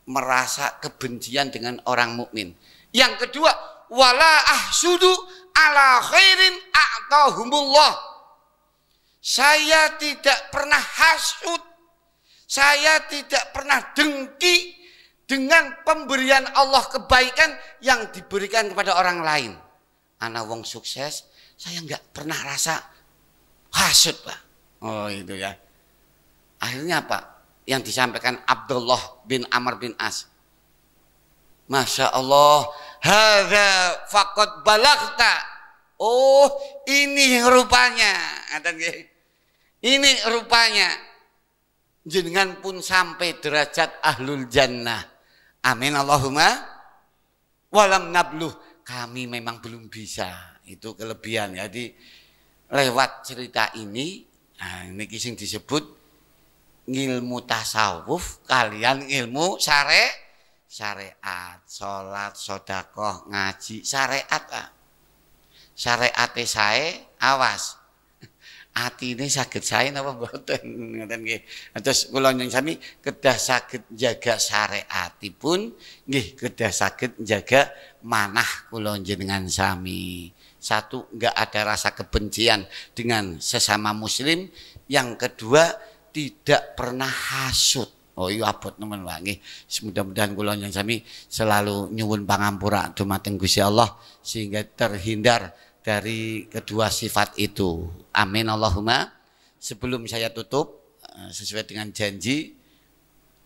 merasa kebencian dengan orang mukmin. Yang kedua, wala ahsudu ala khairin a'tahumullah. Saya tidak pernah hasud, Saya tidak pernah dengki dengan pemberian Allah kebaikan yang diberikan kepada orang lain. Ana wong sukses, saya nggak pernah rasa hasut, Pak. Oh itu ya. Akhirnya apa? Yang disampaikan Abdullah bin Amr bin As. Masya Allah, hadza faqad balagta. Oh, ini rupanya. Ini rupanya. Jenengan pun sampai derajat ahlul jannah. Amin Allahumma. Walam nabluh. Kami memang belum bisa. Itu kelebihan. Jadi lewat cerita ini, nah, ini sing disebut ilmu tasawuf kalian ilmu syariat, sholat, sodakoh, ngaji, syariat. Syariate sae awas. Ati ini sakit saya napa mboten ngoten nggih. Terus kula nyuwun sami kedah saged jaga syariatipun nggih kedah saged jaga manah kula jenengan sami. Satu, enggak ada rasa kebencian dengan sesama muslim. Yang kedua, tidak pernah hasut. Oh iya abot nemen wae nggih. Mudah-mudahan kula nyuwun sami selalu nyuwun pangampura dumateng Gusti Allah sehingga terhindar dari kedua sifat itu. Amin Allahumma. Sebelum saya tutup sesuai dengan janji,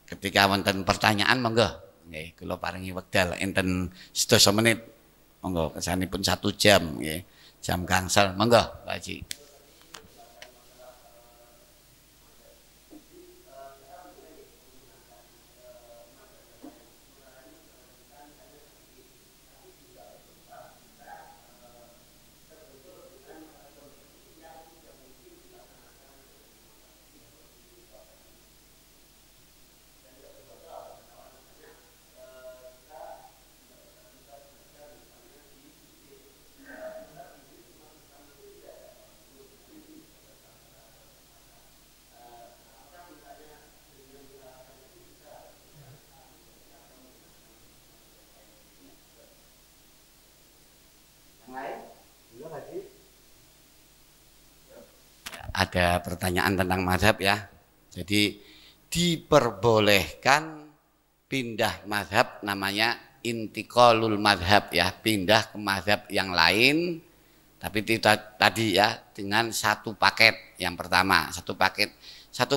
ketika wonten pertanyaan monggo nggih kula paringi wekdal enten 12 menit. Monggo kesanipun 1 jam nggih. Jam gangsal monggo Pak Haji. Ada pertanyaan tentang mazhab ya. Jadi diperbolehkan pindah mazhab, namanya intiqalul mazhab ya, pindah ke mazhab yang lain. Tapi tadi ya dengan satu paket. Yang pertama satu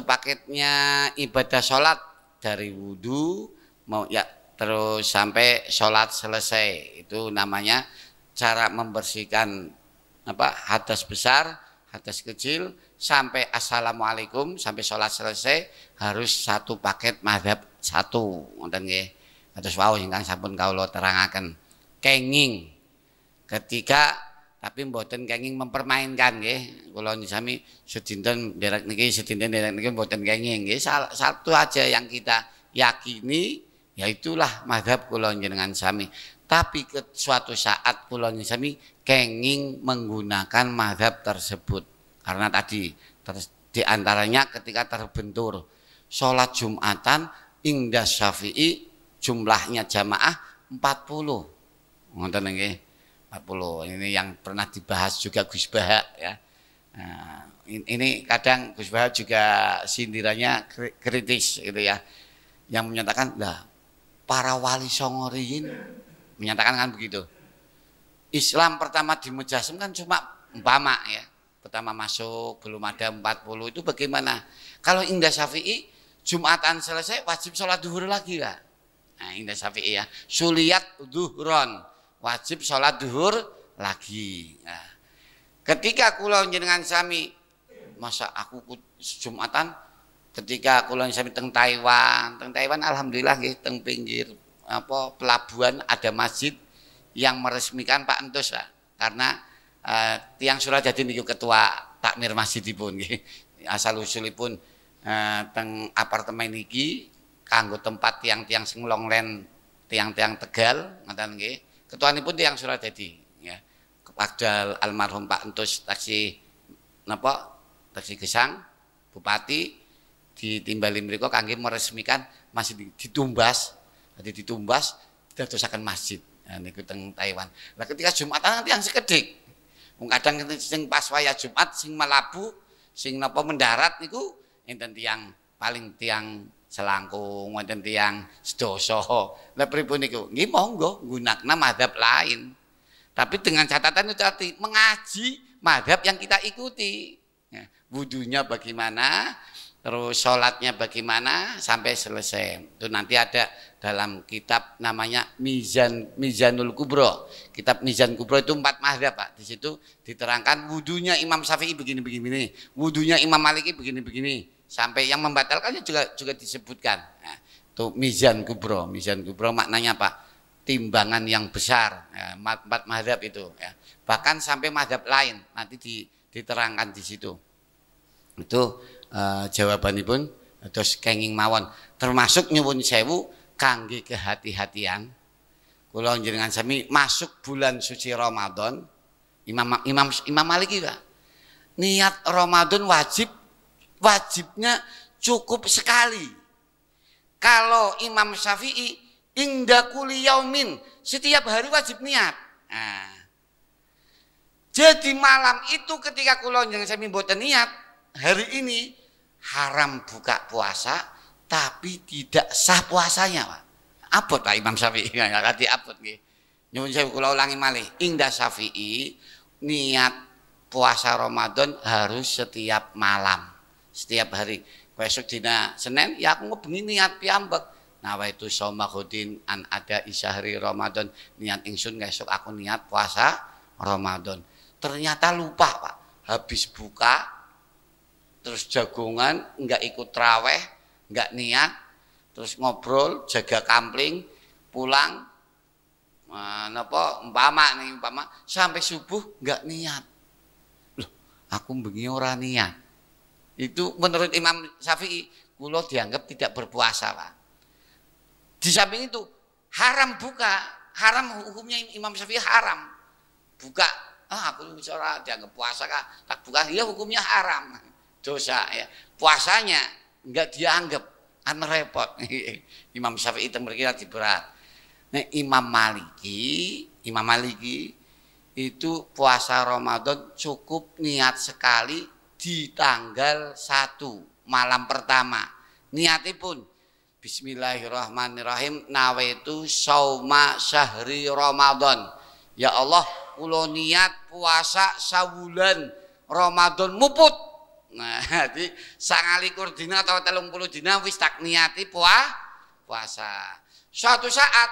paketnya ibadah sholat dari wudhu mau ya terus sampai sholat selesai. Itu namanya cara membersihkan hadas besar, hadas kecil, sampai assalamualaikum, sampai sholat selesai harus satu paket mazhab satu. Ngoten nggih. Kados wau ingkang sampun kawula terangaken. Kenging ketika tapi mboten kenging mempermainkan nggih. Kula sami sedinten derek niki mboten kenging nggih. Satu aja yang kita yakini yaitulah mazhab kula njenengan sami. Tapi ke suatu saat kula sami kenging menggunakan mazhab tersebut. Karena tadi diantaranya ketika terbentur sholat Jumatan Indah Syafi'i jumlahnya jamaah 40. Ngoten nggih. 40. Ini yang pernah dibahas juga Gus Baha ya. Nah, ini kadang Gus Baha juga sindirannya kritis gitu ya. Yang menyatakan lah para wali songoriin menyatakan kan begitu. Islam pertama di Mujassem kan cuma umpama ya. Pertama masuk belum ada 40 itu bagaimana? Kalau Indah Syafi'i Jumatan selesai wajib sholat duhur lagi lah. Nah Indah Syafi'i ya. Suliyat duhron wajib sholat duhur lagi. Nah, ketika kula njenengan sami masa aku Jumatan ketika kula sami teng Taiwan alhamdulillah nggih teng pinggir pelabuhan ada masjid yang meresmikan Pak Entus lah. Karena tiang Suradadi niku ketua takmir masjidipun nggih. Asal usulipun teng apartemen iki kanggo tempat tiang-tiang sing longlen tiang-tiang Tegal ngoten nggih. Ketuanipun tiang Suradadi ya. Kepada almarhum Pak Entus taksi gesang bupati ditimbali mriku kangge meresmikan masjid ditumbas. Jadi ditumbas dadosaken masjid. Nah niku teng Taiwan. Lah ketika Jumatan tiang sekedhik. Wong kadang sing pas wayah Jumat sing melabu, sing mendarat niku enten tiyang paling tiang selangkung, wonten tiang sedoso. Lah pripun niku? Nggih monggo gunakna mazhab lain. Tapi dengan catatan itu tadi mengaji mazhab yang kita ikuti. Ya, wudunya bagaimana, terus sholatnya bagaimana sampai selesai. Itu nanti ada dalam kitab namanya Mizanul Kubro. Kitab Mizan Kubro itu 4 mazhab, Pak. Di situ diterangkan wudunya Imam Syafi'i begini-begini, wudunya Imam Maliki begini-begini. Sampai yang membatalkannya juga disebutkan. Nah, itu Mizan Kubro. Mizan Kubro maknanya apa? Timbangan yang besar. Ya, 4 mazhab itu. Ya. Bahkan sampai mazhab lain nanti diterangkan di situ. Itu jawabanipun terus kenging mawon. Termasuk nyuwun sewu kangge kehati-hatian. Kula njenengan sami masuk bulan suci Ramadan. Imam Maliki Pak. Niat Ramadan wajibnya cukup sekali. Kalau Imam Syafi'i inda kulli yaumin, setiap hari wajib niat. Nah, jadi malam itu ketika kula njenengan sami mboten niat, hari ini haram buka puasa tapi tidak sah puasanya, Pak. Abot Pak Imam Syafi'i kati abot nggih. Nyuwun sewu kula ulangi malih, inda Syafi'i niat puasa Ramadan harus setiap malam. Setiap hari. Besok dina Senin ya aku ngebengi niat piyambak. Nawaitu shauma ghadin an ada isyahri Ramadan. Niat ingsun besok aku niat puasa Ramadan. Ternyata lupa, Pak. Habis buka terus jagongan enggak ikut traweh, enggak niat, terus ngobrol, jaga kampling, pulang umpama sampai subuh enggak niat. Loh, aku bengi ora niat. Itu menurut Imam Syafi'i kula dianggap tidak berpuasa, Pak. Di samping itu haram buka, haram hukumnya Imam Syafi'i haram. Buka, aku bicara dianggap puasa kah? Tak buka, ya hukumnya haram. Dosa ya. Puasanya enggak dianggap, kan repot. Imam Syafi'i itu mereka berat. Nah, Imam Maliki itu puasa Ramadan cukup niat sekali di tanggal 1 malam pertama. Niatipun bismillahirrahmanirrahim nawaitu shauma syahri Ramadan. Ya Allah, kula niat puasa sawulan Ramadan muput. Nah, di 29 dina atau 30 dina wis tak niati puasa. Suatu saat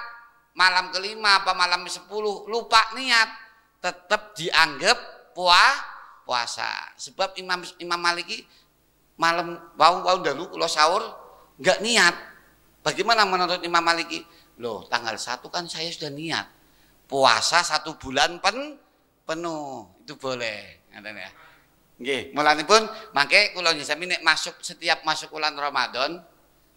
malam kelima apa malam 10 lupa niat, tetap dianggap puasa. Sebab Imam Maliki malam bau dulu kula sahur enggak niat. Bagaimana menurut Imam Maliki? Loh, tanggal 1 kan saya sudah niat. Puasa 1 bulan penuh. Itu boleh, ngaten ya. Nggih, mulanipun mangke kula sami nek setiap masuk bulan Ramadan,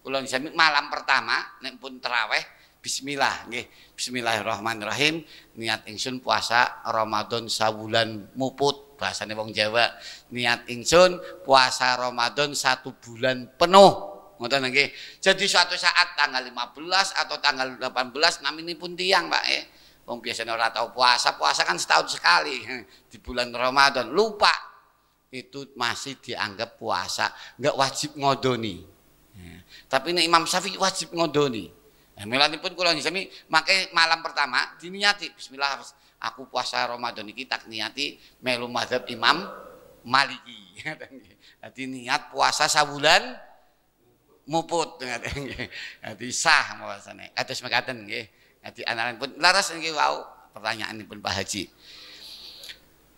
kula sami malam pertama nek pun tarawih bismillah nggih. Bismillahirrahmanirrahim. Niat ingsun puasa Ramadan sawulan muput. Bahasane wong Jawa, niat ingsun puasa Ramadan 1 bulan penuh. Ngoten nggih. Jadi suatu saat tanggal 15 atau tanggal 18 naminipun tiang, Pak. Wong biasanya ora tahu puasa kan setahun sekali di bulan Ramadan. Lupa. Itu masih dianggap puasa, enggak wajib ngodoni. Tapi ini Imam Syafi'i wajib ngodoni. Melanipun kula sami make malam pertama diniati bismillah aku puasa Ramadan iki tak niati melu mazhab Imam Maliki. Dadi niat puasa sabulan muput dadi sah puasane. Kados mekaten nggih. Dadi analipun laras nggih wau pertanyaanipun Pak Haji.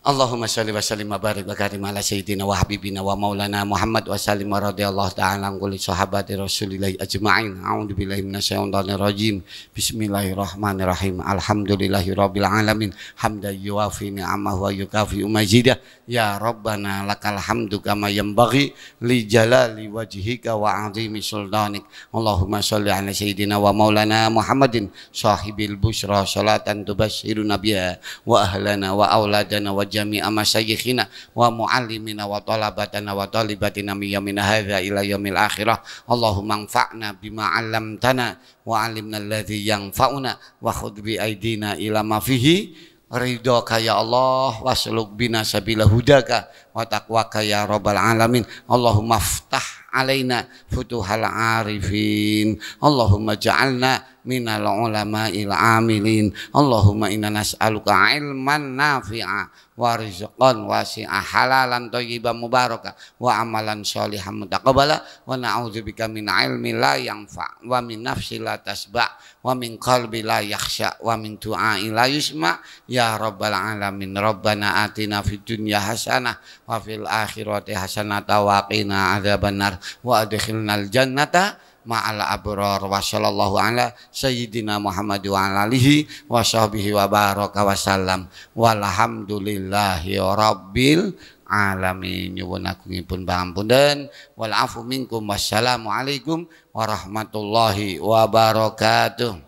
Allahumma sholli wa sallim wa barik wa karim ala sayyidina wa habibina wa maulana Muhammad wa sallim wa radhiyallahu ta'ala an kulli sahabati Rasulillah ajma'in. A'udzubillahi minasyaitonir rajim. Bismillahirrahmanirrahim. Alhamdulillahirabbil alamin. Hamdan yuwafi ni'amahu wa yukafi majidah. Ya Rabbana lakal hamdu kama yanbaghi li jalali wajhika wa 'azimi sultanik. Allahumma sholli ala sayyidina wa maulana Muhammadin sahibil busyra salatan tubashshiruna biha wa ahlana wa auladana wa jami'a masyayikhina wa muallimina wa talabatana wa talibatina min yaumina hadza ila yaumil akhirah. Allahumma anfa'na bima 'allamtana wa 'allimna alladzi yanfa'una wa khudh bi aidina ila ma fihi ridhaka ya Allah wasluk bina sabila hudaka wa taqwaka ya rabbal alamin. Allahumma aftah alaina futuhal arifin. Allahumma ja'alna minal ulama'il amilin. Allahumma inna nas'aluka ilman nafi'a wa rizqan wasi'a halalan thayyiban mubaraka wa amalan sholihan mutaqabbala wa na'udzubika min ilmin la yanfa wa min nafsin la tasba wa min qalbi la yakhsha wa min du'ain la yusma ya rabbal alamin. Rabbana atina fid dunya hasanah wa fil akhirati hasanah wa qina adzabannar wa adkhilnal jannata ma'al abrar. Wa sallallahu ala sayyidina Muhammad wa ala alihi wa sahbihi wa baraka wa sallam walhamdulillahi rabbil alamin. Nyuwun agungipun pangapunten wal afu minkum. Wassalamu alaikum warahmatullahi wabarakatuh.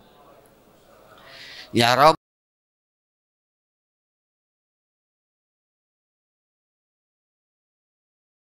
Ya Rabb